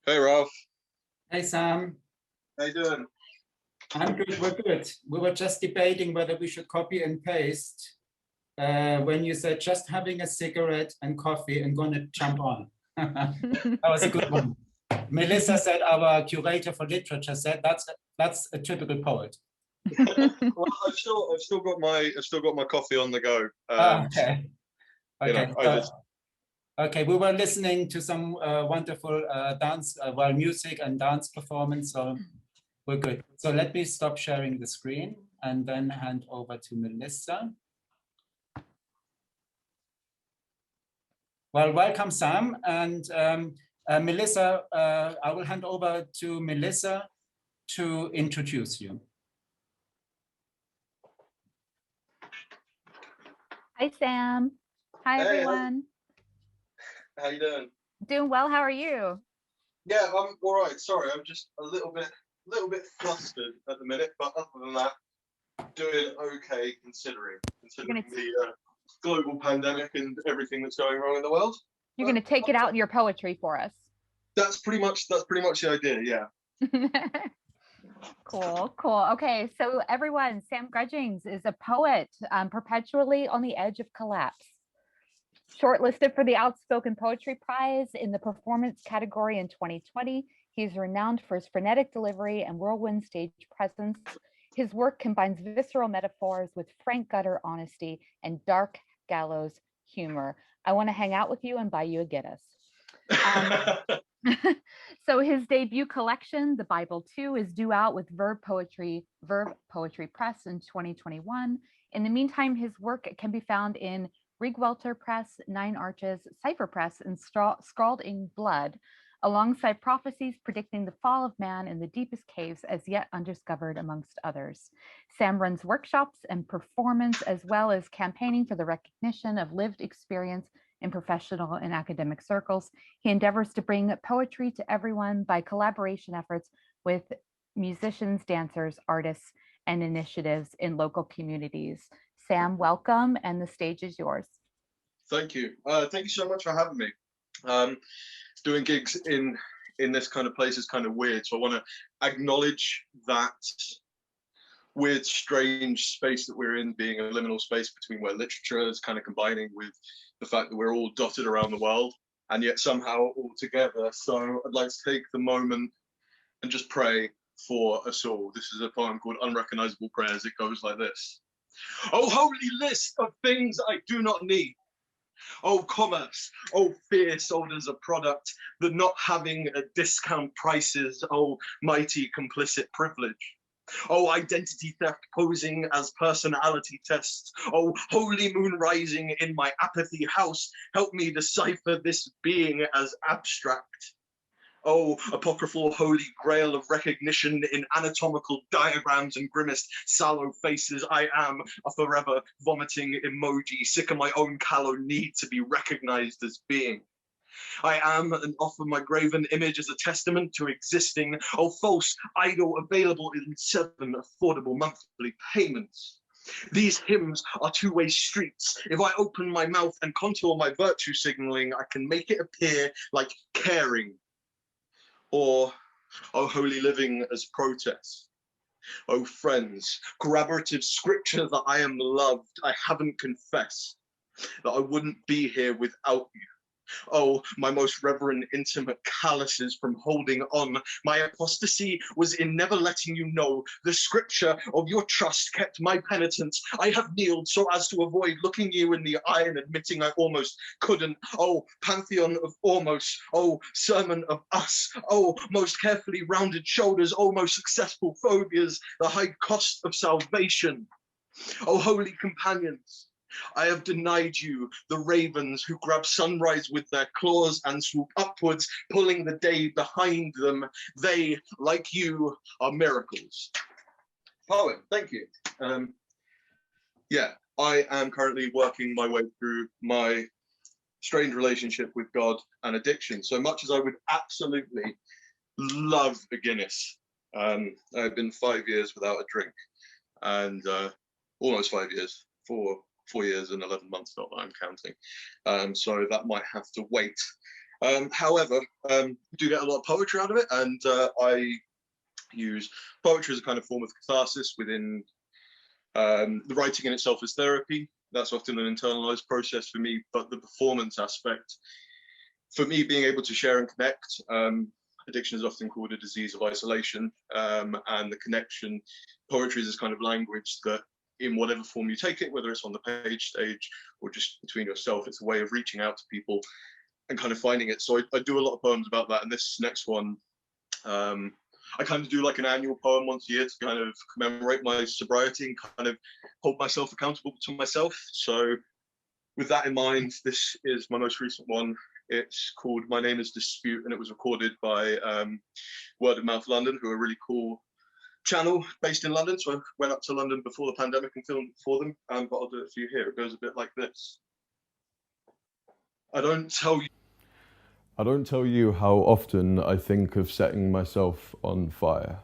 Hey Ralph, Hey Sam, how you doing? I'm good, we're good. We were just debating whether we should copy and paste when you said just having a cigarette and coffee and gonna jump on. That was a good one. Melissa said, our curator for literature said that's a typical poet. Well, I've still got my coffee on the go. Okay. Okay. Okay, we were listening to some wonderful dance, music and dance performance, so we're good. So let me stop sharing the screen and then hand over to Melissa. Well, welcome, Sam. And Melissa, I will hand over to Melissa to introduce you. Hi, Sam. Hi, everyone. How you doing? Doing well. How are you? Yeah, I'm all right. Sorry, I'm just a little bit flustered at the minute, but other than that, doing okay considering the global pandemic and everything that's going wrong in the world. You're going to take it out in your poetry for us. That's pretty much the idea. Yeah. Cool. Okay, so everyone, Sam Grudgings is a poet, perpetually on the edge of collapse. Shortlisted for the Outspoken Poetry Prize in the performance category in 2020, he's renowned for his frenetic delivery and whirlwind stage presence. His work combines visceral metaphors with frank gutter honesty and dark gallows humor. I want to hang out with you and buy you a Guinness. So his debut collection, The Bible 2, is due out with Verve Poetry Press in 2021. In the meantime, his work can be found in Rigwelter Press, Nine Arches, Cipher Press, and Scrawled in Blood, alongside prophecies predicting the fall of man in the deepest caves as yet undiscovered, amongst others. Sam runs workshops and performance, as well as campaigning for the recognition of lived experience in professional and academic circles. He endeavors to bring poetry to everyone by collaboration efforts with musicians, dancers, artists, and initiatives in local communities. Sam, welcome, and the stage is yours. Thank you. Thank you so much for having me. Doing gigs in this kind of place is kind of weird, so I want to acknowledge that weird, strange space that we're in, being a liminal space between where literature is kind of combining with the fact that we're all dotted around the world and yet somehow all together. So I'd like to take the moment and just pray for us all. This is a poem called Unrecognizable Prayers. It goes like this. Oh, holy list of things I do not need. Oh, commerce, oh, fear sold as a product, the not having a discount prices, oh, mighty complicit privilege. Oh, identity theft posing as personality tests. Oh, holy moon rising in my apathy house, help me decipher this being as abstract. Oh, apocryphal holy grail of recognition in anatomical diagrams and grimaced sallow faces, I am a forever vomiting emoji, sick of my own callow need to be recognized as being. I am and offer my graven image as a testament to existing, oh false idol available in 7 affordable monthly payments. These hymns are two-way streets. If I open my mouth and contour my virtue signaling, I can make it appear like caring. Or, oh, holy living as protest. Oh, friends, corroborative scripture that I am loved. I haven't confessed that I wouldn't be here without you. Oh, my most reverent, intimate calluses from holding on. My apostasy was in never letting you know. The scripture of your trust kept my penitence. I have kneeled so as to avoid looking you in the eye and admitting I almost couldn't. Oh, pantheon of almost. Oh, sermon of us. Oh, most carefully rounded shoulders. Oh, most successful phobias. The high cost of salvation. Oh, holy companions. I have denied you, the ravens who grab sunrise with their claws and swoop upwards, pulling the day behind them. They, like you, are miracles. Poem, thank you. Yeah, I am currently working my way through my strange relationship with God and addiction. So much as I would absolutely love a Guinness, I've been 5 years without a drink, and almost 5 years, 4 years and 11 months, not that I'm counting. So that might have to wait. However, do get a lot of poetry out of it, and I use poetry as a kind of form of catharsis within the writing in itself as therapy. That's often an internalized process for me, but the performance aspect, for me, being able to share and connect, addiction is often called a disease of isolation, and the connection, poetry is this kind of language that in whatever form you take it, whether it's on the page, stage, or just between yourself, it's a way of reaching out to people and kind of finding it. So I do a lot of poems about that. And this next one, I kind of do like an annual poem once a year to kind of commemorate my sobriety and kind of hold myself accountable to myself. So with that in mind, this is my most recent one. It's called My Name is Dispute, and it was recorded by Word of Mouth London, who are a really cool channel based in London. So I went up to London before the pandemic and filmed for them, but I'll do it for you here. It goes a bit like this. I don't tell you how often I think of setting myself on fire.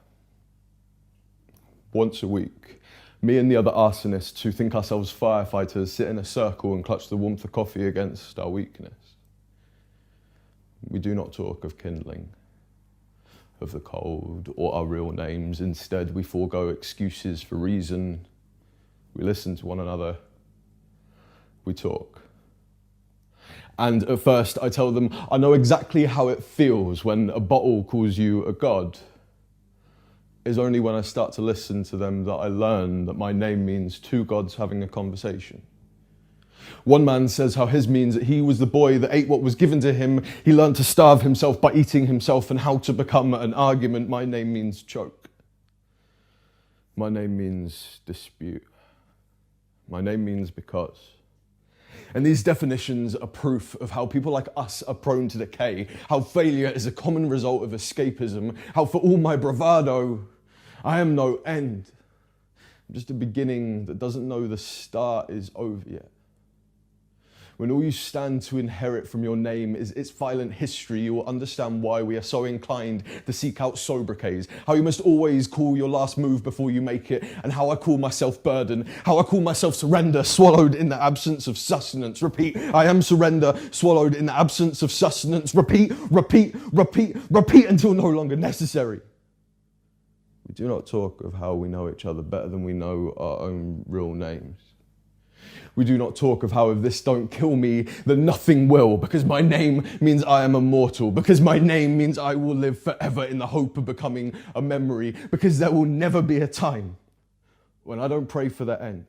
Once a week, me and the other arsonists who think ourselves firefighters sit in a circle and clutch the warmth of coffee against our weakness. We do not talk of kindling, of the cold, or our real names. Instead, we forego excuses for reason. We listen to one another. We talk. And at first, I tell them, I know exactly how it feels when a bottle calls you a god. It's only when I start to listen to them that I learn that my name means two gods having a conversation. One man says how his means that he was the boy that ate what was given to him. He learned to starve himself by eating himself, and how to become an argument. My name means choke. My name means dispute. My name means because. And these definitions are proof of how people like us are prone to decay, how failure is a common result of escapism, how for all my bravado, I am no end. I'm just a beginning that doesn't know the start is over yet. When all you stand to inherit from your name is its violent history, you will understand why we are so inclined to seek out sobriquets, how you must always call your last move before you make it, and how I call myself burden, how I call myself surrender, swallowed in the absence of sustenance. Repeat, I am surrender, swallowed in the absence of sustenance. Repeat, repeat, repeat, repeat until no longer necessary. We do not talk of how we know each other better than we know our own real names. We do not talk of how if this don't kill me, then nothing will, because my name means I am immortal, because my name means I will live forever in the hope of becoming a memory, because there will never be a time when I don't pray for the end.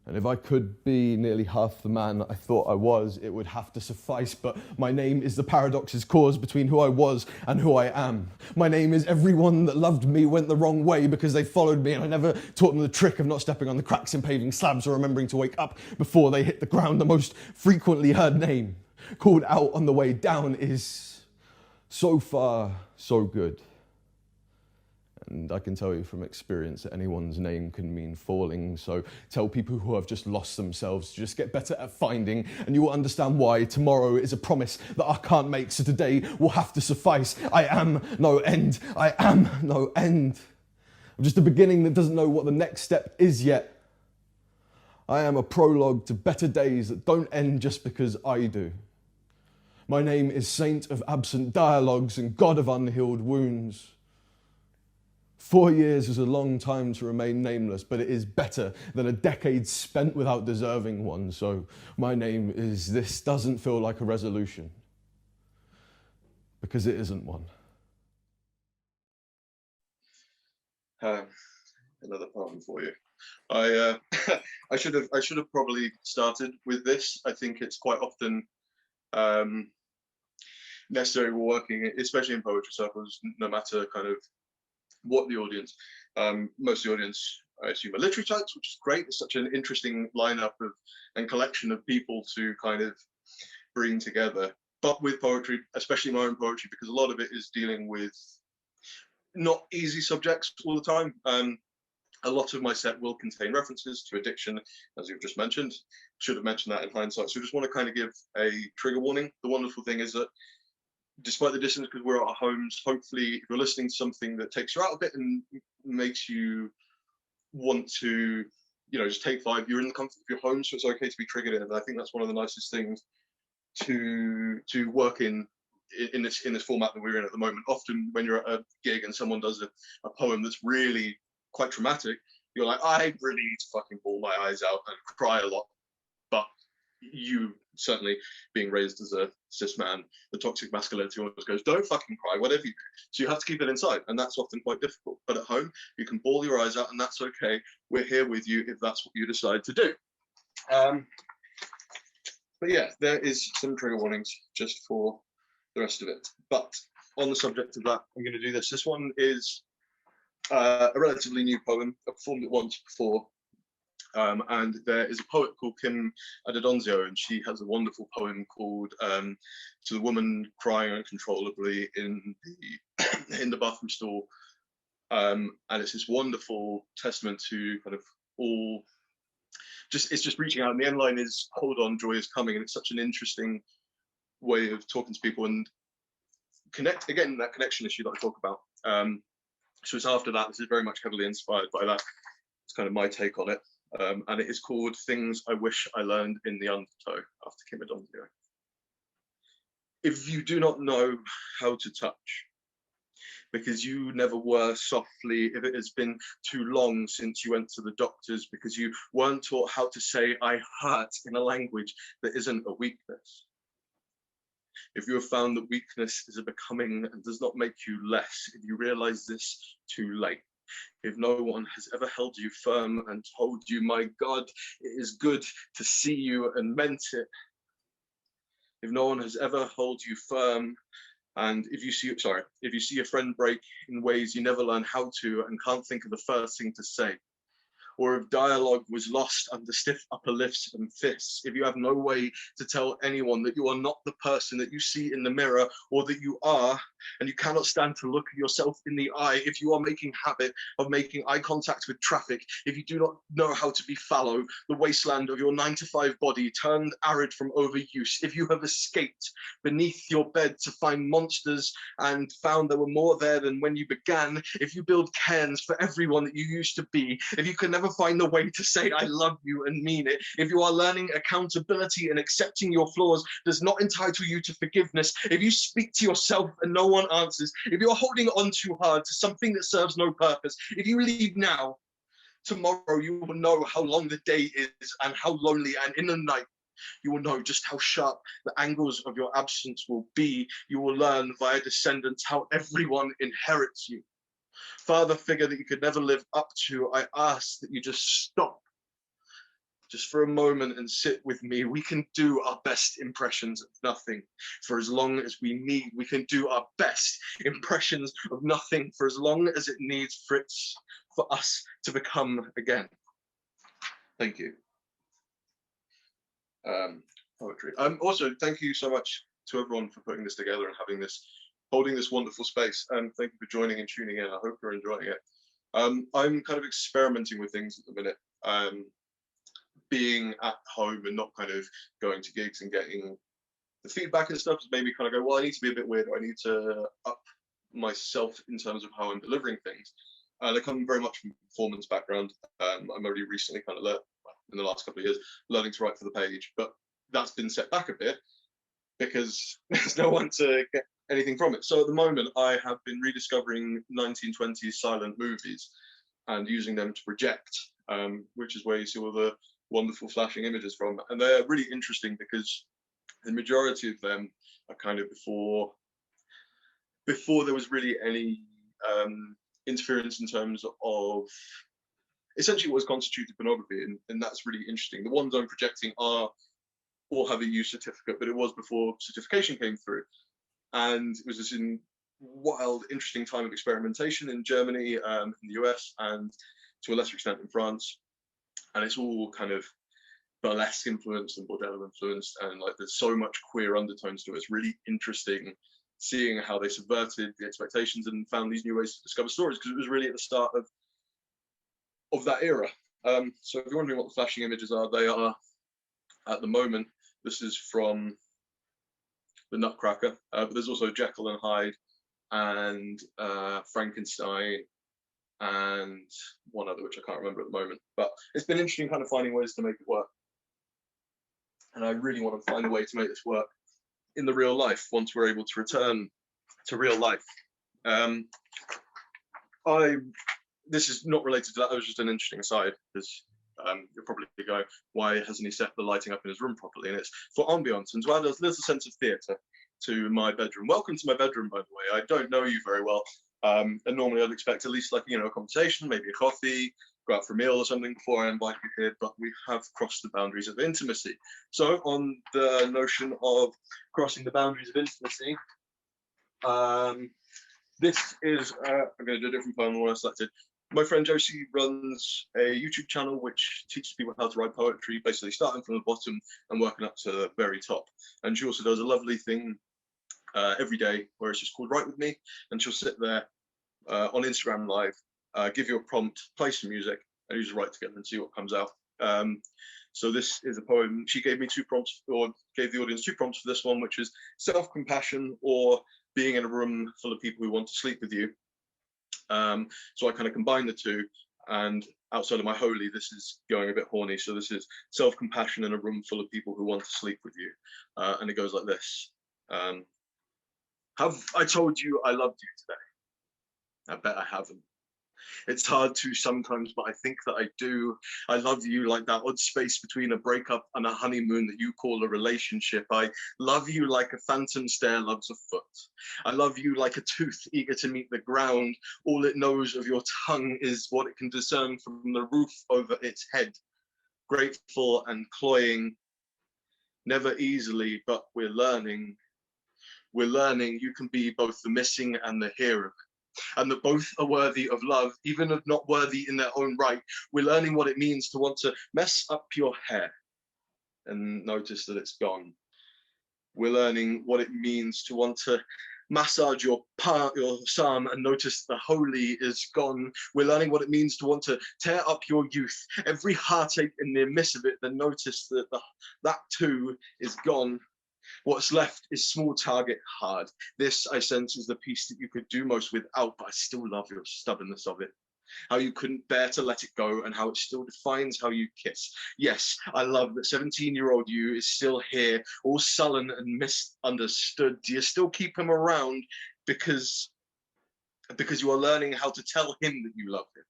And if I could be nearly half the man I thought I was, it would have to suffice. But my name is the paradox's cause between who I was and who I am. My name is everyone that loved me went the wrong way because they followed me, and I never taught them the trick of not stepping on the cracks in paving slabs or remembering to wake up before they hit the ground. The most frequently heard name called out on the way down is so far, so good. And I can tell you from experience that anyone's name can mean falling. So tell people who have just lost themselves to just get better at finding, and you will understand why tomorrow is a promise that I can't make. So today will have to suffice. I am no end. I am no end. I'm just a beginning that doesn't know what the next step is yet. I am a prologue to better days that don't end just because I do. My name is Saint of absent dialogues and God of unhealed wounds. 4 years is a long time to remain nameless, but it is better than a decade spent without deserving one. So my name is This Doesn't Feel Like a Resolution, because it isn't one. Another poem for you. I should have probably started with this. I think it's quite often necessary when working, especially in poetry circles, no matter kind of what the audience, most of the audience, I assume, are literary types, which is great. It's such an interesting lineup of and collection of people to kind of bring together. But with poetry, especially my own poetry, because a lot of it is dealing with not easy subjects all the time. A lot of my set will contain references to addiction, as you've just mentioned. Should have mentioned that in hindsight. So I just want to kind of give a trigger warning. The wonderful thing is that despite the distance, because we're at our homes, hopefully if you're listening to something that takes you out a bit and makes you want to, just take 5, you're in the comfort of your home, so it's okay to be triggered in. And I think that's one of the nicest things to work in this format that we're in at the moment. Often when you're at a gig and someone does a poem that's really quite traumatic, you're like, I really need to fucking bawl my eyes out and cry a lot. But you, certainly being raised as a cis man, the toxic masculinity always goes, don't fucking cry, whatever you do. So you have to keep it inside, and that's often quite difficult. But at home, you can bawl your eyes out, and that's okay. We're here with you if that's what you decide to do. But yeah, there is some trigger warnings just for the rest of it. But on the subject of that, I'm going to do this. This one is a relatively new poem. I've performed it once before. And there is a poet called Kim Adedonzio, and she has a wonderful poem called To the Woman Crying Uncontrollably in the Bathroom Stall. And it's this wonderful testament to kind of all, it's just reaching out. And the end line is, hold on, joy is coming. And it's such an interesting way of talking to people and connect, again, that connection issue that I talk about. So it's after that, this is very much heavily inspired by that. It's kind of my take on it. And it is called Things I Wish I Learned in the Undertow, after Kim Adedonzio. If you do not know how to touch, because you never were softly, if it has been too long since you went to the doctors, because you weren't taught how to say I hurt in a language that isn't a weakness. If you have found that weakness is a becoming and does not make you less, if you realize this too late. If no one has ever held you firm and told you, my God, it is good to see you and meant it. If no one has ever held you firm, and if you see a friend break in ways you never learn how to and can't think of the first thing to say, or if dialogue was lost under stiff upper lips and fists, if you have no way to tell anyone that you are not the person that you see in the mirror, or that you are, and you cannot stand to look yourself in the eye, if you are making habit of making eye contact with traffic, if you do not know how to be fallow, the wasteland of your 9-to-5 body turned arid from overuse, if you have escaped beneath your bed to find monsters and found there were more there than when you began, if you build cairns for everyone that you used to be, if you can never find the way to say I love you and mean it, if you are learning accountability and accepting your flaws does not entitle you to forgiveness, if you speak to yourself and no one answers, if you are holding on too hard to something that serves no purpose, if you leave now, tomorrow you will know how long the day is and how lonely, and in the night you will know just how sharp the angles of your absence will be. You will learn via descendants how everyone inherits you. Father figure that you could never live up to, I ask that you just stop just for a moment and sit with me. We can do our best impressions of nothing for as long as we need. We can do our best impressions of nothing for as long as it needs for us to become again. Thank you. Poetry. Also, thank you so much to everyone for putting this together and holding this wonderful space. And thank you for joining and tuning in. I hope you're enjoying it. I'm kind of experimenting with things at the minute. Being at home and not kind of going to gigs and getting the feedback and stuff, maybe kind of go, well, I need to be a bit weird. I need to up myself in terms of how I'm delivering things. I come very much from a performance background. I'm only recently kind of learned, in the last couple of years, learning to write for the page, but that's been set back a bit because there's no one to get anything from it. So at the moment, I have been rediscovering 1920s silent movies and using them to project, which is where you see all the wonderful flashing images from. And they're really interesting because the majority of them are kind of before there was really any interference in terms of essentially what was constituted pornography, and that's really interesting. The ones I'm projecting all have a U certificate, but it was before certification came through. And it was this wild, interesting time of experimentation in Germany, in the US, and to a lesser extent in France. And it's all kind of burlesque influenced and bordello influenced, and like there's so much queer undertones to it. It's really interesting seeing how they subverted the expectations and found these new ways to discover stories, because it was really at the start of that era. So if you're wondering what the flashing images are, they are, at the moment, this is from the Nutcracker, but there's also Jekyll and Hyde and Frankenstein and one other which I can't remember at the moment. But it's been interesting kind of finding ways to make it work. And I really want to find a way to make this work in the real life once we're able to return to real life. This is not related to that. That was just an interesting aside, because you're probably going, why hasn't he set the lighting up in his room properly? And it's for ambience and to add a little sense of theatre to my bedroom. Welcome to my bedroom, by the way. I don't know you very well, and normally I'd expect at least, like, you know, a conversation, maybe a coffee, go out for a meal or something before I invite you here, but we have crossed the boundaries of intimacy. So on the notion of crossing the boundaries of intimacy, this is, I'm going to do a different poem than what I selected. My friend Josie runs a YouTube channel which teaches people how to write poetry, basically starting from the bottom and working up to the very top. And she also does a lovely thing every day where it's just called Write With Me, and she'll sit there on Instagram Live, give you a prompt, play some music, and you just write together and see what comes out. So this is a poem. She gave me 2 prompts, or gave the audience 2 prompts for this one, which is self-compassion or being in a room full of people who want to sleep with you. So I kind of combined the 2, and outside of my holy, this is going a bit horny. So this is self-compassion in a room full of people who want to sleep with you. And it goes like this. Have I told you I loved you today? I bet I haven't. It's hard to sometimes, but I think that I do. I love you like that odd space between a breakup and a honeymoon that you call a relationship. I love you like a phantom stare loves a foot. I love you like a tooth eager to meet the ground. All it knows of your tongue is what it can discern from the roof over its head. Grateful and cloying, never easily, but we're learning. We're learning you can be both the missing and the hero, and that both are worthy of love, even if not worthy in their own right. We're learning what it means to want to mess up your hair and notice that it's gone. We're learning what it means to want to massage your psalm and notice the holy is gone. We're learning what it means to want to tear up your youth, every heartache in the miss of it, then notice that that too is gone. What's left is small target hard. This, I sense, is the piece that you could do most without, but I still love your stubbornness of it. How you couldn't bear to let it go and how it still defines how you kiss. Yes, I love that 17-year-old you is still here, all sullen and misunderstood. Do you still keep him around because you are learning how to tell him that you love him?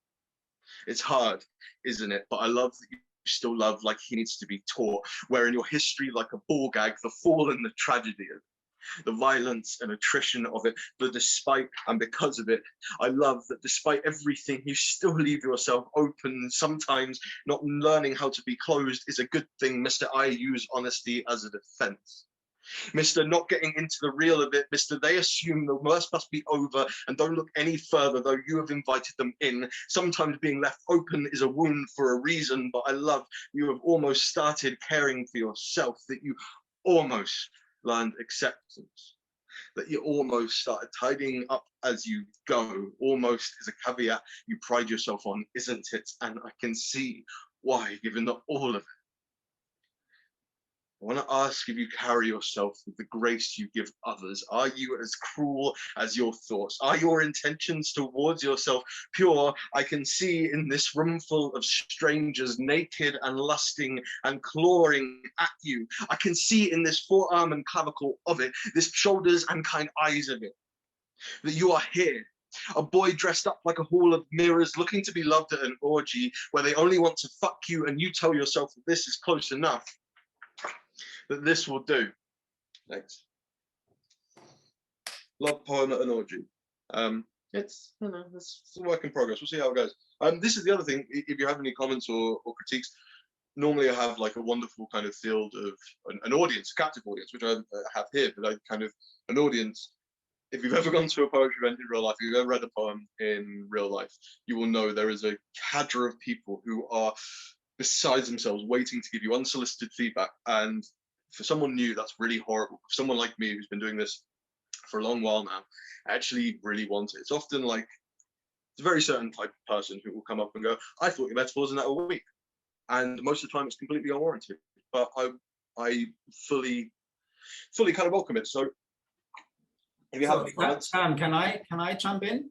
It's hard, isn't it? But I love that you still love like he needs to be taught, where in your history, like a ball gag, the fall and the tragedy of it, the violence and attrition of it, but despite and because of it, I love that despite everything, you still leave yourself open. Sometimes not learning how to be closed is a good thing, Mr. I use honesty as a defense. Mr. Not getting into the real of it, Mr. They assume the worst must be over and don't look any further, though you have invited them in. Sometimes being left open is a wound for a reason, but I love you have almost started caring for yourself, that you almost learned acceptance, that you almost started tidying up as you go, almost as a caveat you pride yourself on, isn't it? And I can see why, given that all of it. I want to ask if you carry yourself with the grace you give others. Are you as cruel as your thoughts? Are your intentions towards yourself pure? I can see in this room full of strangers, naked and lusting and clawing at you. I can see in this forearm and clavicle of it, this shoulders and kind eyes of it, that you are here. A boy dressed up like a hall of mirrors, looking to be loved at an orgy where they only want to fuck you, and you tell yourself that this is close enough, that this will do. Thanks. Love poem at an orgy. It's, you know, it's a work in progress. We'll see how it goes. This is the other thing. If you have any comments or critiques, normally I have like a wonderful kind of field of an audience, a captive audience, which I have here, but I kind of an audience. If you've ever gone to a poetry event in real life, if you've ever read a poem in real life, you will know there is a cadre of people who are beside themselves waiting to give you unsolicited feedback. And for someone new, that's really horrible. For someone like me who's been doing this for a long while now, I actually really want it. It's often like, it's a very certain type of person who will come up and go, I thought your metaphors in that were weak. And most of the time it's completely unwarranted. But I fully kind of welcome it. So if you have any comments. Sam, can I jump in?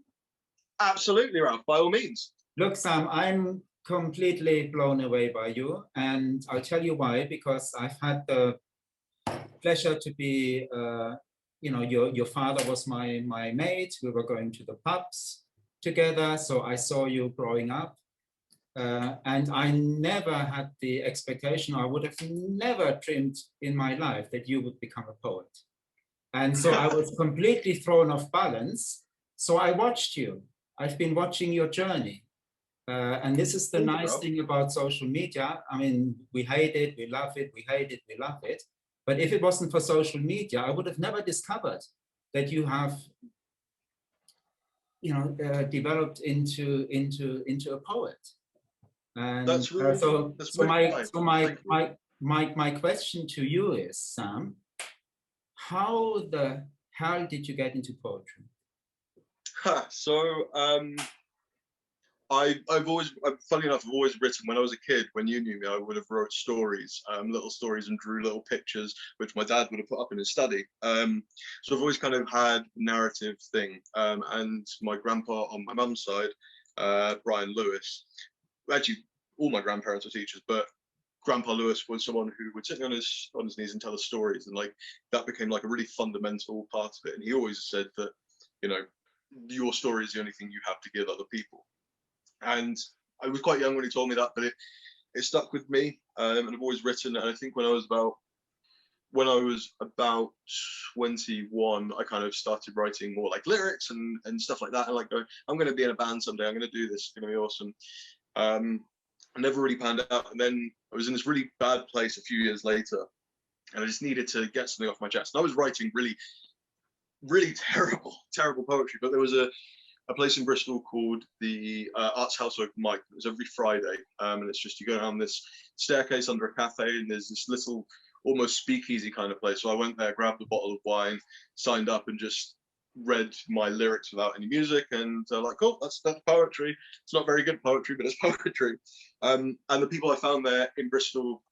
Absolutely, Ralph, by all means. Look, Sam, I'm completely blown away by you, and I'll tell you why. Because I've had the pleasure to be, you know, your father was my mate. We were going to the pubs together. So I saw you growing up. And I never had the expectation, I would have never dreamed in my life that you would become a poet. And so I was completely thrown off balance. So I watched you. I've been watching your journey. And this is the nice thing about social media. I mean, we hate it, we love it, we hate it, we love it. But if it wasn't for social media, I would have never discovered that you have, you know, developed into a poet. And That's really, so my question to you is, Sam, how the hell did you get into poetry? I've always, funny enough, I've always written. When I was a kid, when you knew me, I would have wrote stories, little stories, and drew little pictures, which my dad would have put up in his study. So I've always kind of had a narrative thing. And my grandpa on my mum's side, Brian Lewis, actually all my grandparents were teachers, but Grandpa Lewis was someone who would sit on his knees and tell us stories, and like that became like a really fundamental part of it. And he always said that, you know, your story is the only thing you have to give other people. And I was quite young when he told me that, but it stuck with me. And I've always written. And I think when I was about 21, I kind of started writing more like lyrics and stuff like that. And like going, I'm going to be in a band someday. I'm going to do this. It's going to be awesome. I never really panned out. And then I was in this really bad place a few years later, and I just needed to get something off my chest. And I was writing really, really terrible poetry. But there was a place in Bristol called the Arts House Open Mic. It was every Friday, and it's just you go down this staircase under a cafe, and there's this little almost speakeasy kind of place. So I went there, grabbed a bottle of wine, signed up, and just read my lyrics without any music, and like, oh, that's poetry. It's not very good poetry, but it's poetry. And the people I found there in Bristol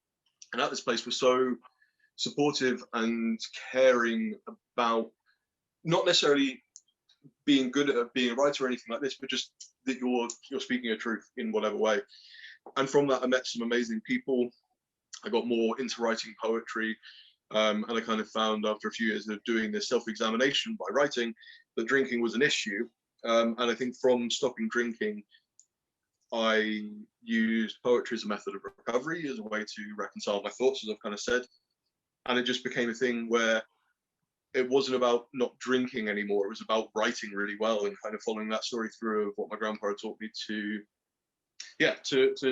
and at this place were so supportive and caring about not necessarily being good at being a writer or anything like this, but just that you're speaking a truth in whatever way. And from that, I met some amazing people. I got more into writing poetry. And I kind of found after a few years of doing this self-examination by writing that drinking was an issue. And I think from stopping drinking, I used poetry as a method of recovery, as a way to reconcile my thoughts, as I've kind of said. And it just became a thing where it wasn't about not drinking anymore. It was about writing really well and kind of following that story through of what my grandpa had taught me to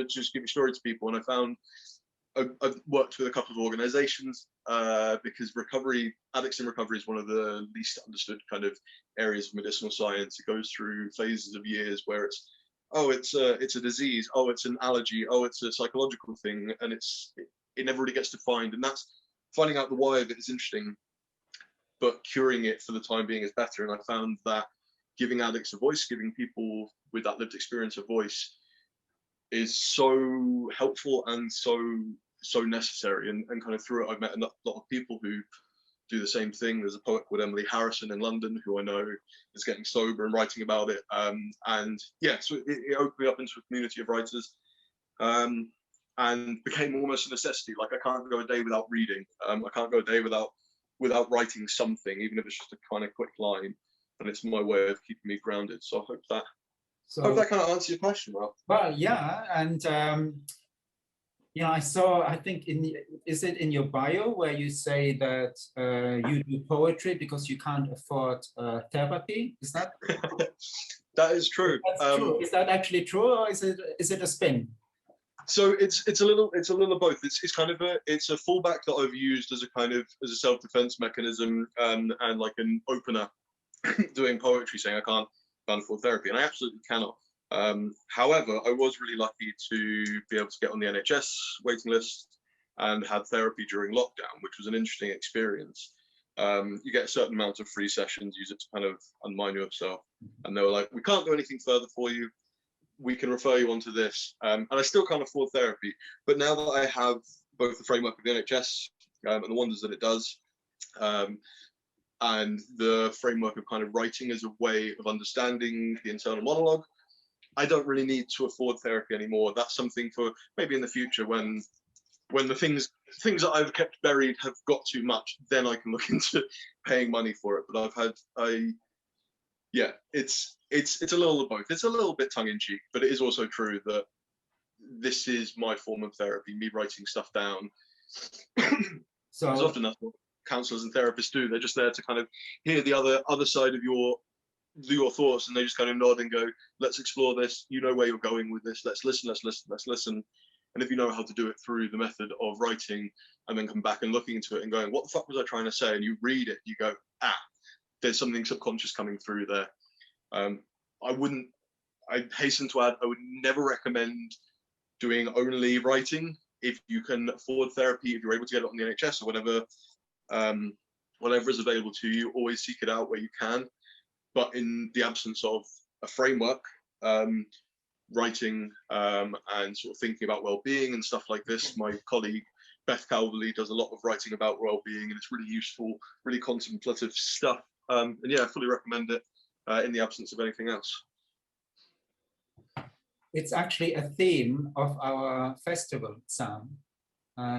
just give a story to people. And I found I've worked with a couple of organizations because addicts in recovery is one of the least understood kind of areas of medicinal science. It goes through phases of years where it's a disease, it's an allergy, it's a psychological thing, and it never really gets defined. And that's finding out the why of it is interesting, but curing it for the time being is better. And I found that giving addicts a voice, giving people with that lived experience a voice, is so helpful and so necessary. And kind of through it, I've met a lot of people who do the same thing. There's a poet called Emily Harrison in London who I know is getting sober and writing about it. And yeah, so it opened me up into a community of writers, and became almost a necessity. Like I can't go a day without reading. I can't go a day without writing something, even if it's just a kind of quick line. And it's my way of keeping me grounded. So I hope that kind of answers your question, Ralph. Well, yeah, and I think is it in your bio where you say that you do poetry because you can't afford therapy? Is that? That is true. That's true. Is that actually true, or is it a spin? So it's a little of both. It's kind of a fallback that I've used as a self-defense mechanism, and like an opener doing poetry, saying I can't afford therapy, and I absolutely cannot. However, I was really lucky to be able to get on the NHS waiting list and had therapy during lockdown, which was an interesting experience. You get a certain amount of free sessions, use it to kind of unmind yourself. And they were like, we can't do anything further for you. We can refer you on to this. And I still can't afford therapy. But now that I have both the framework of the NHS and the wonders that it does, and the framework of kind of writing as a way of understanding the internal monologue, I don't really need to afford therapy anymore. That's something for maybe in the future when when the things that I've kept buried have got too much, then I can look into paying money for it. But yeah, it's a little of both. It's a little bit tongue in cheek, but it is also true that this is my form of therapy, me writing stuff down. So because often that's what counselors and therapists do. They're just there to kind of hear the other side of your thoughts, and they just kind of nod and go, let's explore this. You know where you're going with this. Let's listen. And if you know how to do it through the method of writing and then come back and looking into it and going, what the fuck was I trying to say? And you read it, you go, there's something subconscious coming through there. I hasten to add, I would never recommend doing only writing. If you can afford therapy, if you're able to get it on the NHS or whatever is available to you, always seek it out where you can. But in the absence of a framework, writing and sort of thinking about well-being and stuff like this, my colleague Beth Calverley does a lot of writing about well-being, and it's really useful, really contemplative stuff. And yeah, I fully recommend it in the absence of anything else. It's actually a theme of our festival, Sam.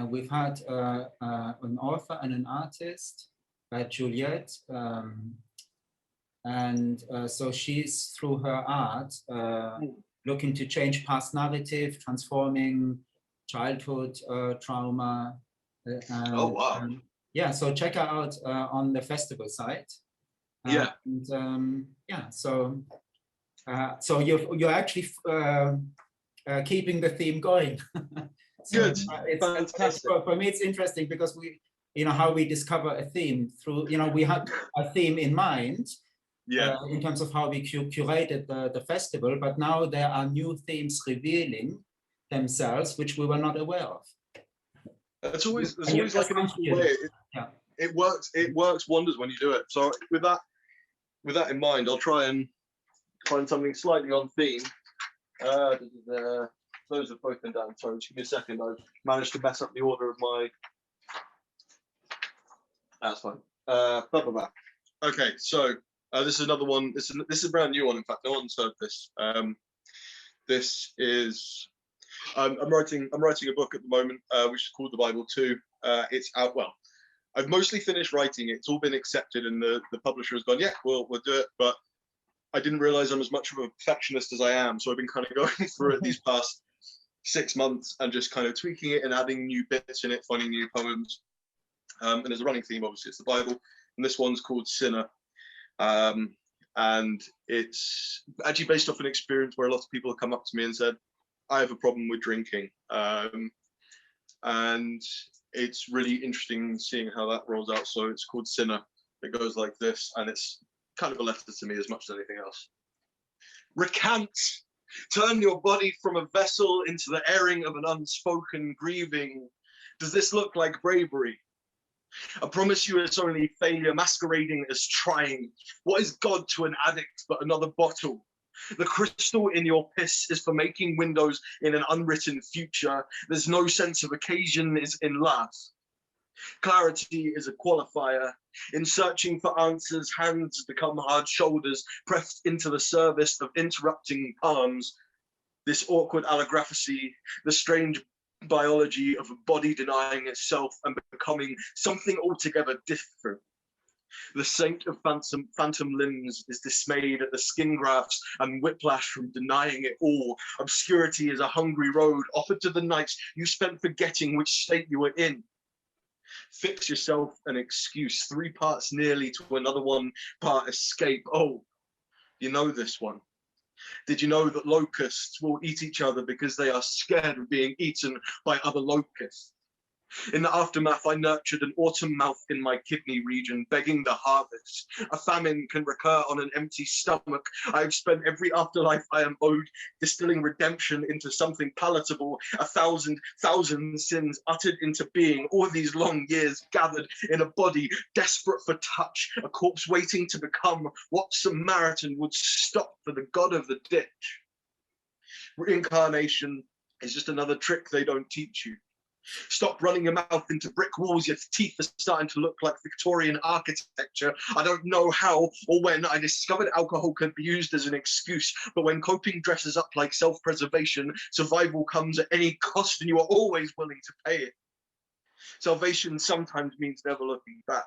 We've had an author and an artist, Juliette, and so she's, through her art, looking to change past narrative, transforming childhood trauma. Oh, wow. Yeah, so check her out on the festival site. Yeah. And yeah, so you're actually keeping the theme going. So, good. It's fantastic. For me, it's interesting because how we discover a theme through, we had a theme in mind. Yeah. In terms of how we curated the festival, but now there are new themes revealing themselves, which we were not aware of. It's always like an interesting way. It works wonders when you do it. So with that in mind, I'll try and find something slightly on theme. Those have both been done. Sorry, just give me a second. I've managed to mess up the order of my. That's fine. Okay, so. This is another one. This is a brand new one. In fact, no one's heard this. This is. I'm writing a book at the moment, which is called The Bible 2. It's out. Well, I've mostly finished writing it. It's all been accepted, and the publisher has gone, yeah, we'll do it. But I didn't realize I'm as much of a perfectionist as I am. So I've been kind of going through it these past 6 months and just kind of tweaking it and adding new bits in it, finding new poems. And there's a running theme. Obviously, it's the Bible, and this one's called Sinner. And it's actually based off an experience where a lot of people have come up to me and said, I have a problem with drinking. And it's really interesting seeing how that rolls out. So it's called Sinner. It goes like this, and it's kind of a letter to me as much as anything else. Recant, turn your body from a vessel into the airing of an unspoken grieving. Does this look like bravery? I promise you it's only failure masquerading as trying. What is God to an addict but another bottle? The crystal in your piss is for making windows in an unwritten future. There's no sense of occasion is in last. Clarity is a qualifier. In searching for answers, hands become hard shoulders, pressed into the service of interrupting palms. This awkward allography, the strange biology of a body denying itself and becoming something altogether different. The saint of phantom limbs is dismayed at the skin grafts and whiplash from denying it all. Obscurity is a hungry road offered to the nights you spent forgetting which state you were in. Fix yourself an excuse, 3 parts nearly to another 1 part escape. Oh, you know this one. Did you know that locusts will eat each other because they are scared of being eaten by other locusts? In the aftermath, I nurtured an autumn mouth in my kidney region, begging the harvest. A famine can recur on an empty stomach. I have spent every afterlife I am owed, distilling redemption into something palatable. 1,000 sins uttered into being, all these long years gathered in a body, desperate for touch, a corpse waiting to become what Samaritan would stop for the God of the ditch. Reincarnation is just another trick they don't teach you. Stop running your mouth into brick walls. Your teeth are starting to look like Victorian architecture. I don't know how or when I discovered alcohol could be used as an excuse, but when coping dresses up like self-preservation, survival comes at any cost and you are always willing to pay it. Salvation sometimes means never looking back.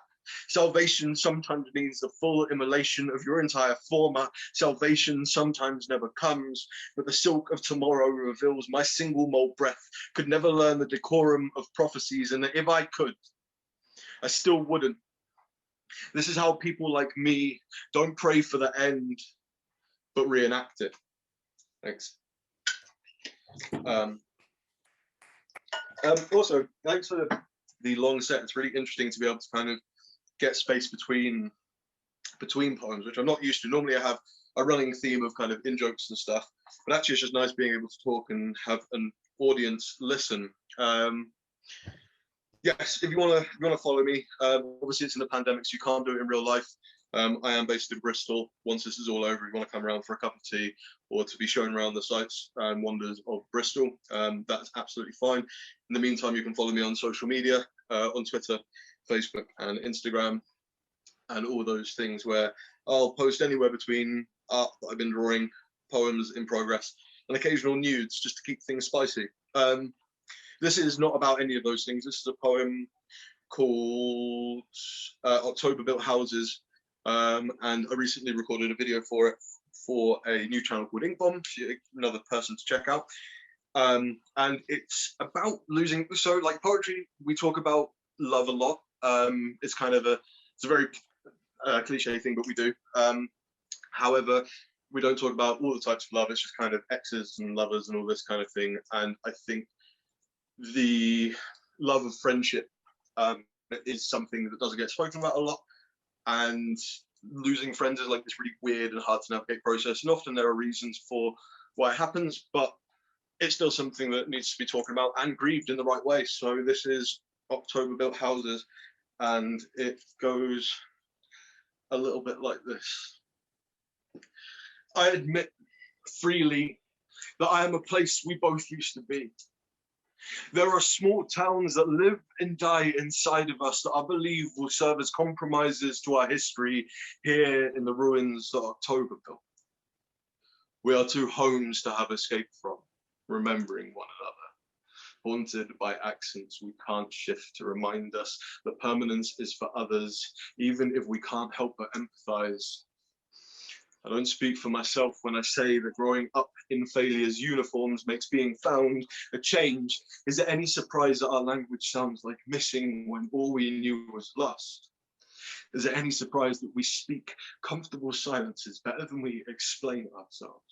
Salvation sometimes means the full immolation of your entire former. Salvation sometimes never comes, but the silk of tomorrow reveals my single mole breath could never learn the decorum of prophecies, and that if I could, I still wouldn't. This is how people like me don't pray for the end, but reenact it. Thanks. Also, thanks for the long set. It's really interesting to be able to kind of get space between poems, which I'm not used to. Normally I have a running theme of kind of in-jokes and stuff, but actually it's just nice being able to talk and have an audience listen. Yes, if you want to follow me, obviously it's in the pandemic, so you can't do it in real life. I am based in Bristol. Once this is all over, if you want to come around for a cup of tea or to be shown around the sights and wonders of Bristol, that's absolutely fine. In the meantime, you can follow me on social media, on Twitter, Facebook and Instagram, and all those things where I'll post anywhere between art that I've been drawing, poems in progress, and occasional nudes just to keep things spicy. This is not about any of those things. This is a poem called October Built Houses, and I recently recorded a video for it for a new channel called Ink Bomb, another person to check out. And it's about losing. So like poetry, we talk about love a lot. It's kind of it's a very cliche thing, but we do. However, we don't talk about all the types of love. It's just kind of exes and lovers and all this kind of thing. And I think the love of friendship is something that doesn't get spoken about a lot. And losing friends is like this really weird and hard to navigate process. And often there are reasons for why it happens, but it's still something that needs to be talked about and grieved in the right way. So this is October Built Houses, and it goes a little bit like this. I admit freely that I am a place we both used to be. There are small towns that live and die inside of us that I believe will serve as compromises to our history here in the ruins that October built. We are two homes to have escaped from, remembering one another, haunted by accents we can't shift to remind us that permanence is for others, even if we can't help but empathize. I don't speak for myself when I say that growing up in failure's uniforms makes being found a change. Is there any surprise that our language sounds like missing when all we knew was lost? Is there any surprise that we speak comfortable silences better than we explain ourselves?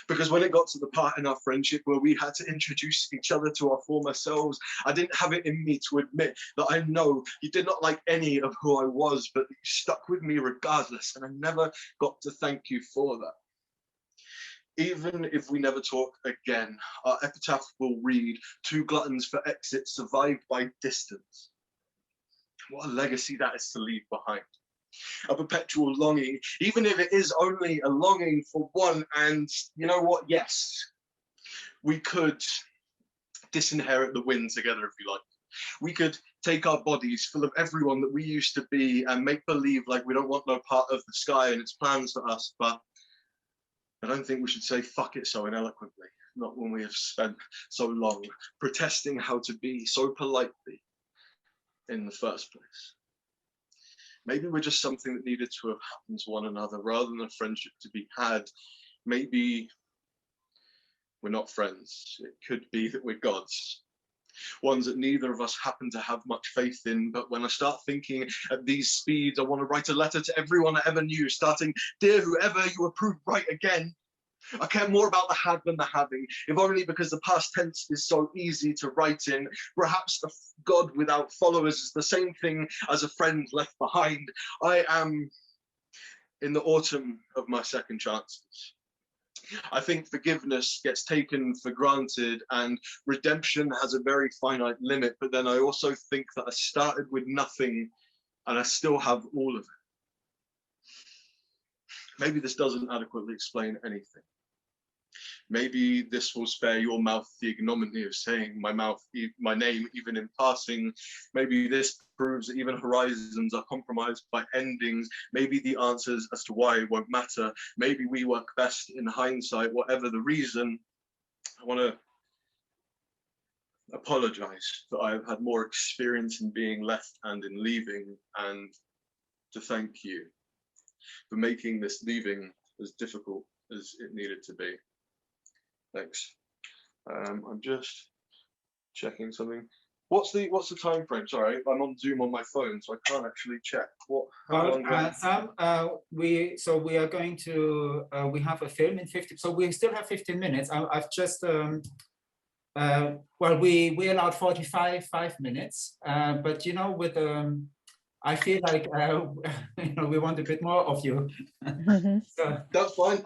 Because when it got to the part in our friendship where we had to introduce each other to our former selves, I didn't have it in me to admit that I know you did not like any of who I was, but you stuck with me regardless, and I never got to thank you for that. Even if we never talk again, our epitaph will read, two gluttons for exit survived by distance. What a legacy that is to leave behind. A perpetual longing, even if it is only a longing for one. And you know what? Yes, we could disinherit the wind together if you like. We could take our bodies full of everyone that we used to be and make believe like we don't want no part of the sky and its plans for us. But I don't think we should say fuck it so ineloquently, not when we have spent so long protesting how to be so politely in the first place. Maybe we're just something that needed to have happened to one another rather than a friendship to be had. Maybe we're not friends. It could be that we're gods. Ones that neither of us happen to have much faith in. But when I start thinking at these speeds, I want to write a letter to everyone I ever knew, starting, dear whoever you approve, write again. I care more about the had than the having, if only because the past tense is so easy to write in. Perhaps the God without followers is the same thing as a friend left behind. I am in the autumn of my second chances. I think forgiveness gets taken for granted and redemption has a very finite limit, but then I also think that I started with nothing and I still have all of it. Maybe this doesn't adequately explain anything. Maybe this will spare your mouth the ignominy of saying my name, even in passing. Maybe this proves that even horizons are compromised by endings. Maybe the answers as to why won't matter. Maybe we work best in hindsight, whatever the reason. I want to apologize that I have had more experience in being left and in leaving, and to thank you for making this leaving as difficult as it needed to be. Thanks. I'm just checking something. What's the time frame? Sorry, I'm on Zoom on my phone, so I can't actually check. How long? Sam, we are going to we have a film in 50. So we still have 15 minutes. I've just well, we allowed 5 minutes, but you know, with I feel like you know, we want a bit more of you. So that's fine.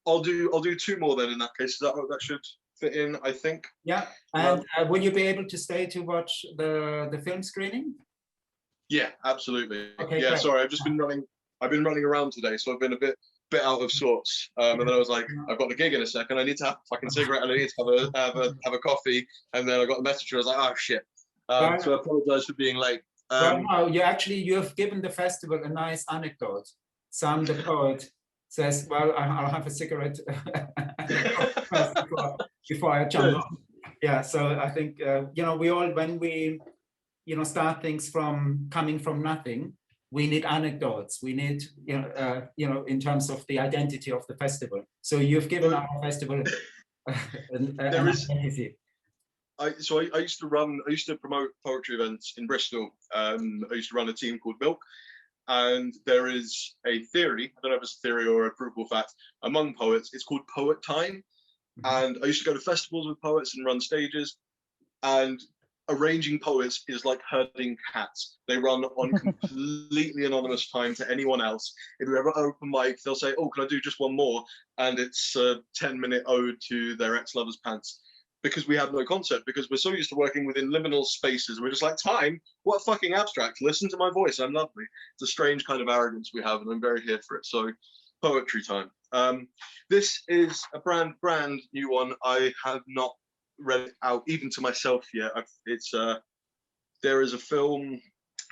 I'll do 2 more then in that case. That should fit in, I think. Yeah, and will you be able to stay to watch the film screening? Yeah, absolutely. Okay, yeah, great. sorry, I've been running around today, so I've been a bit out of sorts. And then I was like, I've got the gig in a second. I need to have a fucking cigarette and I need to have a coffee. And then I got the message. I was like, oh shit. So I apologize for being late. Well, no, you have given the festival a nice anecdote. Sam the poet says, well, I'll have a cigarette before I jump on. Yeah, so I think, you know, we all, when we, you know, start things from coming from nothing, we need anecdotes. We need, you know, in terms of the identity of the festival. So you've given our festival an identity. I used to promote poetry events in Bristol. I used to run a team called Milk, and there is a theory, I don't know if it's a theory or a provable fact, among poets, it's called poet time. And I used to go to festivals with poets and run stages, and arranging poets is like herding cats. They run on completely anonymous time to anyone else. If you ever open mic, they'll say, oh, can I do just one more? And it's a 10-minute ode to their ex-lover's pants. Because we have no concept, because we're so used to working within liminal spaces. We're just like, time? What fucking abstract? Listen to my voice, I'm lovely. It's a strange kind of arrogance we have, and I'm very here for it. So, poetry time. This is a brand new one. I have not read it out even to myself yet. There is a film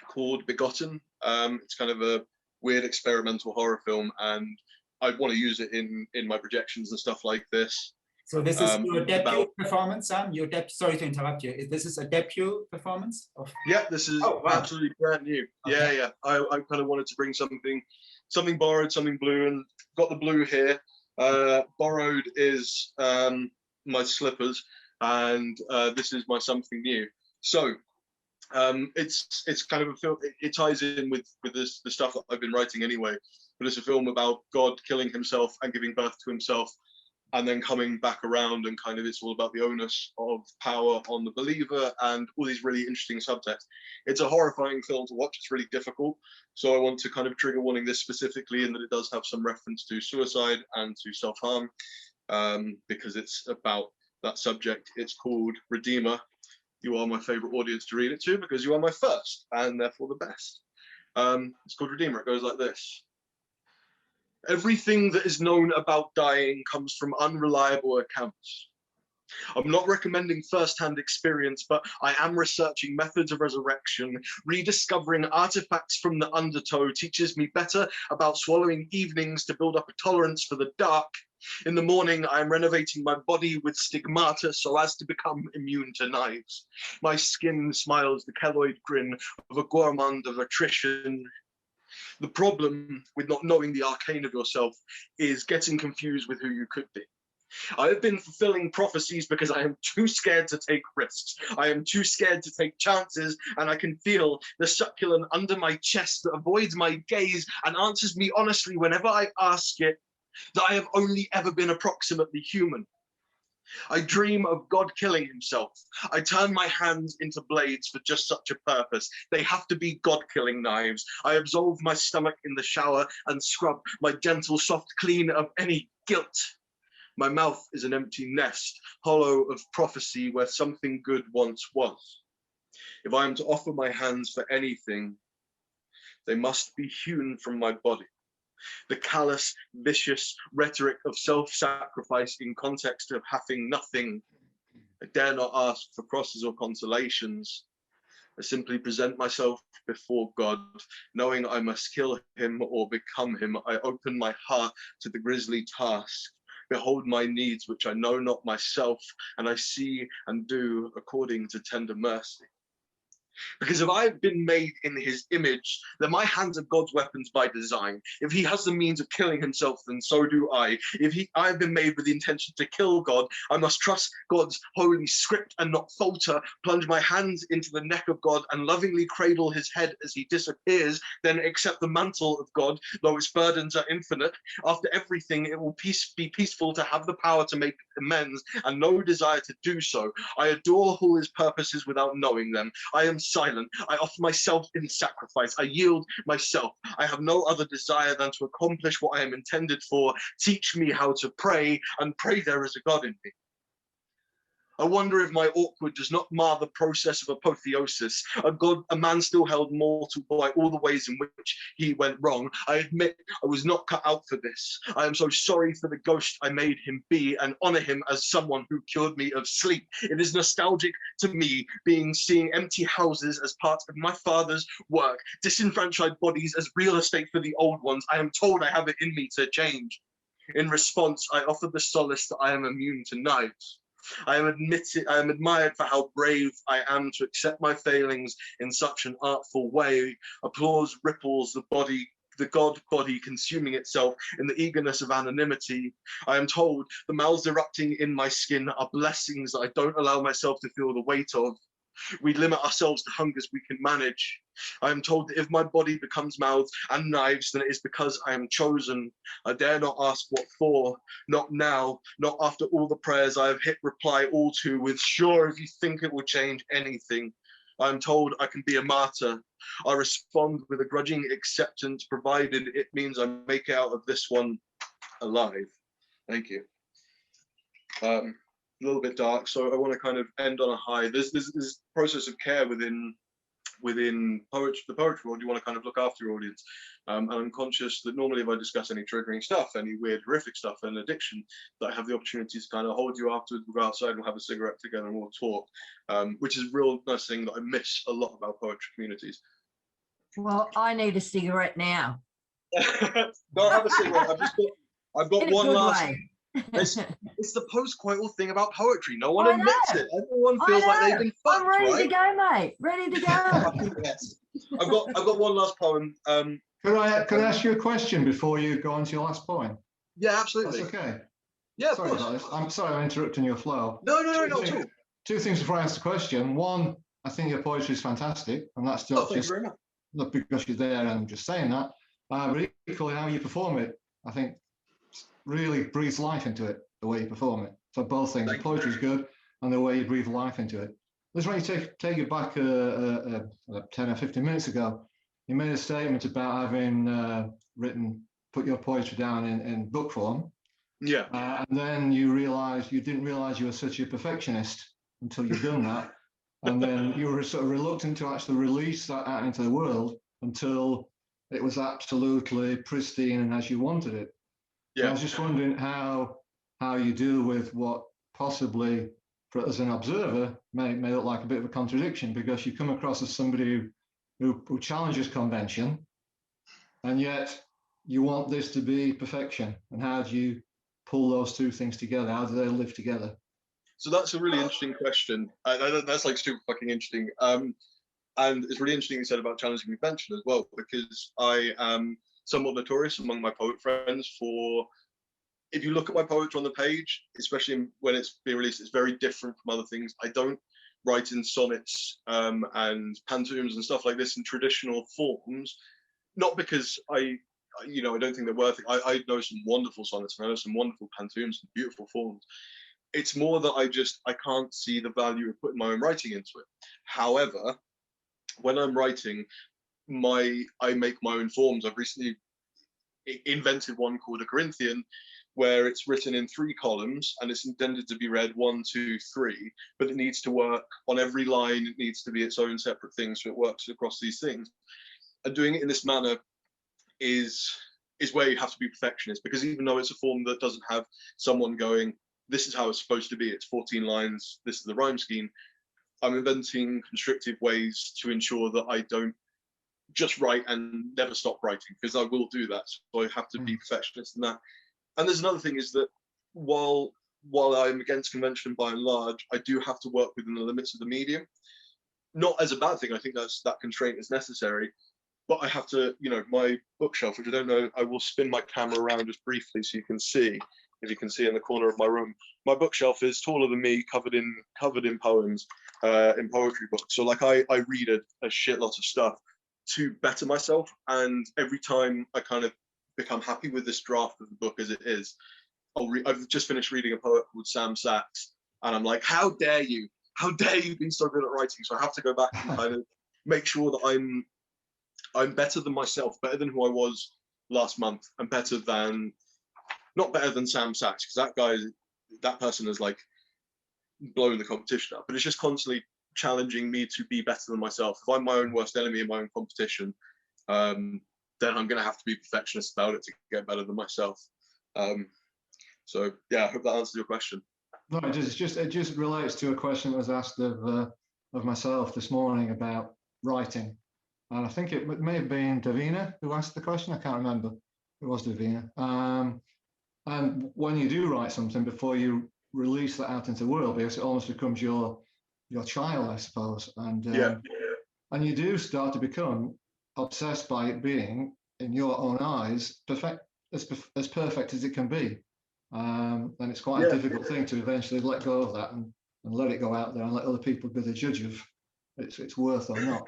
called Begotten. It's kind of a weird experimental horror film, and I'd want to use it in my projections and stuff like this. So this is your debut performance, Sam? Sorry to interrupt you. This is a debut performance? Yeah, this is absolutely brand new. Okay. Yeah. I kind of wanted to bring something borrowed, something blue, and got the blue here. Borrowed is my slippers, and this is my something new. So it's kind of a film. It ties in with the stuff that I've been writing anyway. But it's a film about God killing himself and giving birth to himself, and then coming back around, and kind of it's all about the onus of power on the believer and all these really interesting subtext. It's a horrifying film to watch. It's really difficult. So I want to kind of trigger warning this specifically in that it does have some reference to suicide and to self-harm, because it's about that subject. It's called Redeemer. You are my favorite audience to read it to because you are my first and therefore the best. It's called Redeemer. It goes like this. Everything that is known about dying comes from unreliable accounts. I'm not recommending first-hand experience, but I am researching methods of resurrection. Rediscovering artifacts from the undertow teaches me better about swallowing evenings to build up a tolerance for the dark. In the morning, I am renovating my body with stigmata so as to become immune to knives. My skin smiles the keloid grin of a gourmand of attrition. The problem with not knowing the arcane of yourself is getting confused with who you could be. I have been fulfilling prophecies because I am too scared to take risks. I am too scared to take chances, and I can feel the succulent under my chest that avoids my gaze and answers me honestly whenever I ask it that I have only ever been approximately human. I dream of God killing himself. I turn my hands into blades for just such a purpose. They have to be God-killing knives. I absolve my stomach in the shower and scrub my gentle, soft clean of any guilt. My mouth is an empty nest, hollow of prophecy where something good once was. If I am to offer my hands for anything, they must be hewn from my body. The callous, vicious rhetoric of self-sacrifice in context of having nothing. I dare not ask for crosses or consolations. I simply present myself before God, knowing I must kill him or become him. I open my heart to the grisly task. Behold my needs, which I know not myself, and I see and do according to tender mercy. Because if I've been made in his image, then my hands are God's weapons by design. If he has the means of killing himself, then so do I. If I've been made with the intention to kill God, I must trust God's holy script and not falter, plunge my hands into the neck of God and lovingly cradle his head as he disappears, then accept the mantle of God, though its burdens are infinite. After everything, it will be peaceful to have the power to make amends and no desire to do so. I adore all his purposes without knowing them. I am silent. I offer myself in sacrifice. I yield myself. I have no other desire than to accomplish what I am intended for. Teach me how to pray, and pray there is a God in me. I wonder if my awkward does not mar the process of apotheosis. A man still held mortal by all the ways in which he went wrong. I admit I was not cut out for this. I am so sorry for the ghost I made him be, and honor him as someone who cured me of sleep. It is nostalgic to me seeing empty houses as part of my father's work, disenfranchised bodies as real estate for the old ones. I am told I have it in me to change. In response, I offer the solace that I am immune to knives. I am admired for how brave I am to accept my failings in such an artful way. Applause ripples the God body consuming itself in the eagerness of anonymity. I am told the mouths erupting in my skin are blessings that I don't allow myself to feel the weight of. We limit ourselves to hungers we can manage. I am told that if my body becomes mouths and knives, then it is because I am chosen. I dare not ask what for, not now, not after all the prayers I have hit reply all to with, sure, if you think it will change anything. I am told I can be a martyr. I respond with a grudging acceptance, provided it means I make it out of this one alive. Thank you. A little bit dark, so I want to kind of end on a high. There's this process of care within poetry, the poetry world. You want to kind of look after your audience, and I'm conscious that normally if I discuss any triggering stuff, any weird horrific stuff and addiction, that I have the opportunity to kind of hold you afterwards. We'll go outside and we'll have a cigarette together and we'll talk, which is a real nice thing that I miss a lot about poetry communities. Well, I need a cigarette now. Don't have a cigarette. I've got one last. Way. It's the post-coital thing about poetry. No one admits it. Everyone feels like they've been fucked. I'm ready right? to go, mate. Ready to go. Yes. I've got one last poem. Could I ask you a question before you go on to your last point? Yeah, absolutely. That's okay. Yeah, sorry about this. I'm sorry I'm interrupting your flow. No, not at all. Two things before I answer the question. One, I think your poetry is fantastic, and that's not because you're there and I'm just saying that. But equally, how you perform it, I think, really breathes life into it, the way you perform it. So both things, the poetry is good, and the way you breathe life into it. Let's really take you back 10 or 15 minutes ago. You made a statement about having put your poetry down in book form. Yeah. And then you didn't realize you were such a perfectionist until you've done that. And then you were sort of reluctant to actually release that out into the world until it was absolutely pristine and as you wanted it. Yeah. I was just wondering how you deal with what possibly, as an observer, may look like a bit of a contradiction, because you come across as somebody who challenges convention, and yet you want this to be perfection. And how do you pull those two things together? How do they live together? So that's a really interesting question. That's like super fucking interesting. And it's really interesting you said about challenging convention as well, because I am somewhat notorious among my poet friends for, if you look at my poetry on the page, especially when it's being released, it's very different from other things. I don't write in sonnets and pantoums and stuff like this in traditional forms, not because I don't think they're worth it. I know some wonderful sonnets and I know some wonderful pantoums and beautiful forms. It's more that I can't see the value of putting my own writing into it. However, when I'm writing, I make my own forms. I've recently invented one called a Corinthian, where it's written in 3 columns and it's intended to be read 1, 2, 3, but it needs to work on every line. It needs to be its own separate thing, so it works across these things. And doing it in this manner is where you have to be perfectionist, because even though it's a form that doesn't have someone going, this is how it's supposed to be, it's 14 lines, this is the rhyme scheme, I'm inventing constructive ways to ensure that I don't just write and never stop writing, because I will do that. So I have to be perfectionist in that. And there's another thing is that while I'm against convention by and large, I do have to work within the limits of the medium. Not as a bad thing. I think that constraint is necessary. But I have to, you know, my bookshelf, which I don't know, I will spin my camera around just briefly so you can see, if you can see in the corner of my room. My bookshelf is taller than me, covered in poems, in poetry books. So like I read a shit lot of stuff to better myself. And every time I kind of become happy with this draft of the book as it is, I've just finished reading a poet called Sam Sachs, and I'm like, how dare you? How dare you be so good at writing? So I have to go back and kind of make sure that I'm better than myself, better than who I was last month, and not better than Sam Sachs, because that person has like blown the competition up. But it's just constantly challenging me to be better than myself. If I'm my own worst enemy in my own competition, then I'm going to have to be perfectionist about it to get better than myself. So yeah, I hope that answers your question. No, it just relates to a question that was asked of myself this morning about writing, and I think it may have been Davina who asked the question. I can't remember. It was Davina. And when you do write something, before you release that out into the world, because it almost becomes your child, I suppose, and and you do start to become obsessed by it being, in your own eyes, as perfect as it can be. And it's quite a difficult thing to eventually let go of that and let it go out there and let other people be the judge of it's worth or not.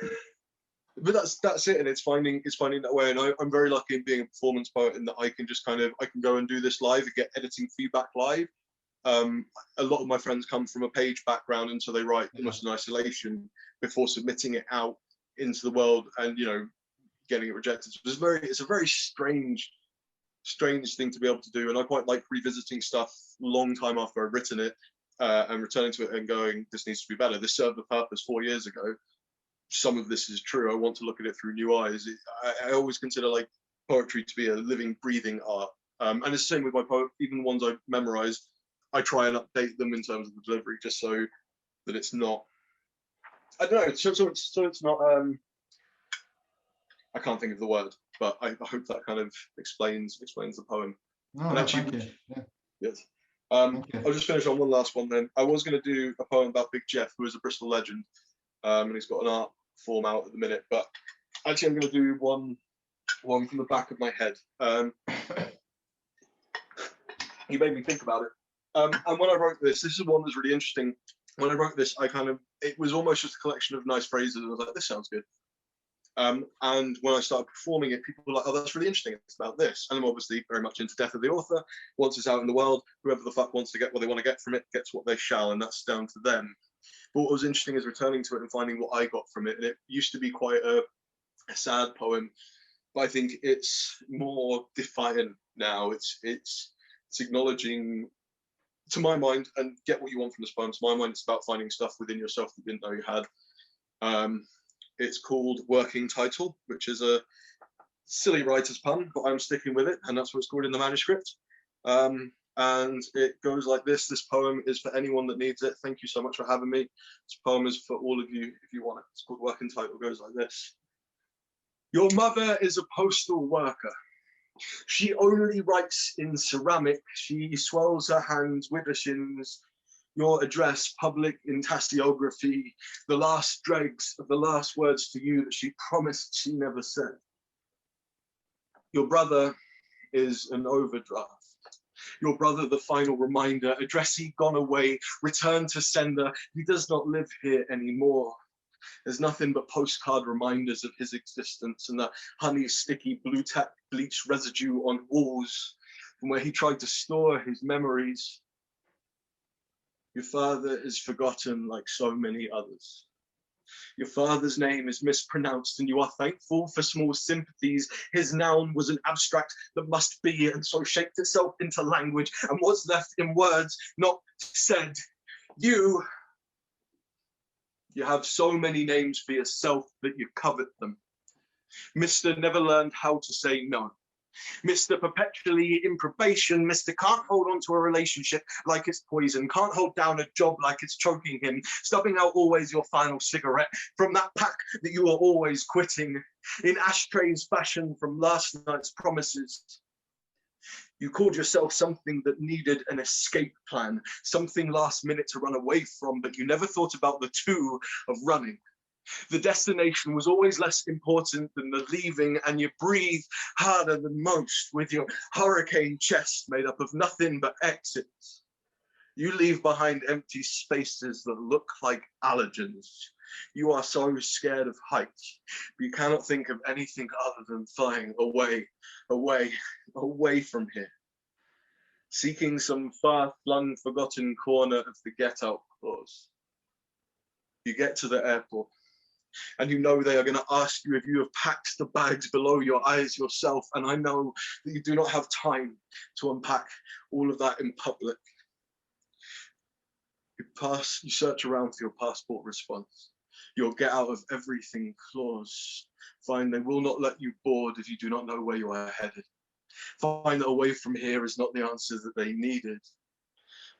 But that's it, and it's finding that way. And I'm very lucky in being a performance poet in that I can go and do this live and get editing feedback live. A lot of my friends come from a page background, and so they write almost in isolation before submitting it out into the world, and you know, getting it rejected. So it's a very strange thing to be able to do, and I quite like revisiting stuff long time after I've written it and returning to it and going, this needs to be better. This served the purpose 4 years ago. Some of this is true. I want to look at it through new eyes. I always consider like poetry to be a living, breathing art, and it's the same with my poem. Even the ones I've memorized, I try and update them in terms of the delivery, just so that it's not, I don't know, so it's not, I can't think of the word, but I hope that kind of explains the poem. No, and actually, thank you. Yeah. Yes. I'll just finish on one last one then. I was going to do a poem about Big Jeff, who is a Bristol legend, and he's got an art form out at the minute, but actually I'm going to do one from the back of my head. He made me think about it. And when I wrote this is one that's really interesting. When I wrote this, it was almost just a collection of nice phrases, and I was like, this sounds good. And when I started performing it, people were like, oh, that's really interesting, it's about this. And I'm obviously very much into death of the author. Once it's out in the world, whoever the fuck wants to get what they want to get from it gets what they shall, and that's down to them. But what was interesting is returning to it and finding what I got from it. And it used to be quite a sad poem, but I think it's more defiant now. It's acknowledging, to my mind, and get what you want from this poem. To my mind, it's about finding stuff within yourself that you didn't know you had. It's called Working Title, which is a silly writer's pun, but I'm sticking with it, and that's what it's called in the manuscript. And it goes like this. This poem is for anyone that needs it. Thank you so much for having me. This poem is for all of you if you want it. It's called Working Title. It goes like this. Your mother is a postal worker. She only writes in ceramic. She swells her hands with her shins. Your address, public in tassiography, the last dregs of the last words to you that she promised she never said. Your brother is an overdraft. Your brother, the final reminder, addressee gone away, return to sender. He does not live here anymore. There's nothing but postcard reminders of his existence and that honey sticky blue tack bleach residue on walls from where he tried to store his memories. Your father is forgotten like so many others. Your father's name is mispronounced and you are thankful for small sympathies. His noun was an abstract that must be and so shaped itself into language and was left in words not said. You have so many names for yourself that you covet them. Mr. never learned how to say no. Mr. perpetually in probation. Mr. can't hold on to a relationship like it's poison, can't hold down a job like it's choking him, stubbing out always your final cigarette from that pack that you are always quitting, in ashtrays fashioned from last night's promises. You called yourself something that needed an escape plan, something last minute to run away from, but you never thought about the two of running. The destination was always less important than the leaving, and you breathe harder than most with your hurricane chest made up of nothing but exits. You leave behind empty spaces that look like allergens. You are so scared of heights, but you cannot think of anything other than flying away, away, away from here. Seeking some far-flung, forgotten corner of the get-out clause. You get to the airport, and you know they are going to ask you if you have packed the bags below your eyes yourself, and I know that you do not have time to unpack all of that in public. You search around for your passport response, your get out of everything clause. Find they will not let you board if you do not know where you are headed. Find that away from here is not the answer that they needed.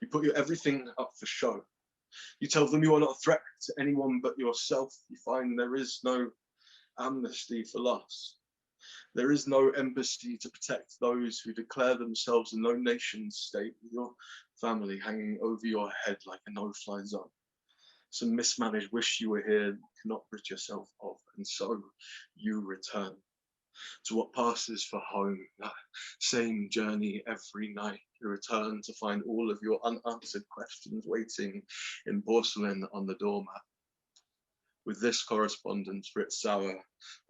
You put your everything up for show. You tell them you are not a threat to anyone but yourself. You find there is no amnesty for loss. There is no embassy to protect those who declare themselves a no nation state, with your family hanging over your head like a no-fly zone. Some mismanaged wish you were here and cannot rid yourself of, and so you return to what passes for home, that same journey every night. You return to find all of your unanswered questions waiting in porcelain on the doormat. With this correspondence writ sour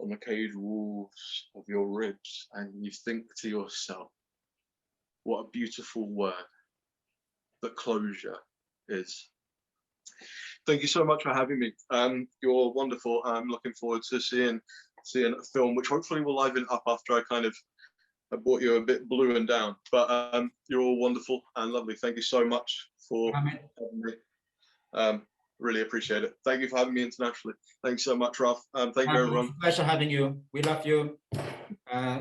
on the caged walls of your ribs, and you think to yourself, what a beautiful word that closure is. Thank you so much for having me. You're wonderful. I'm looking forward to seeing a film, which hopefully will liven up after I brought you a bit blue and down. But you're all wonderful and lovely. Thank you so much for having me. Really appreciate it. Thank you for having me internationally. Thanks so much, Ralph. Thank you, everyone. It's a pleasure having you. We love you.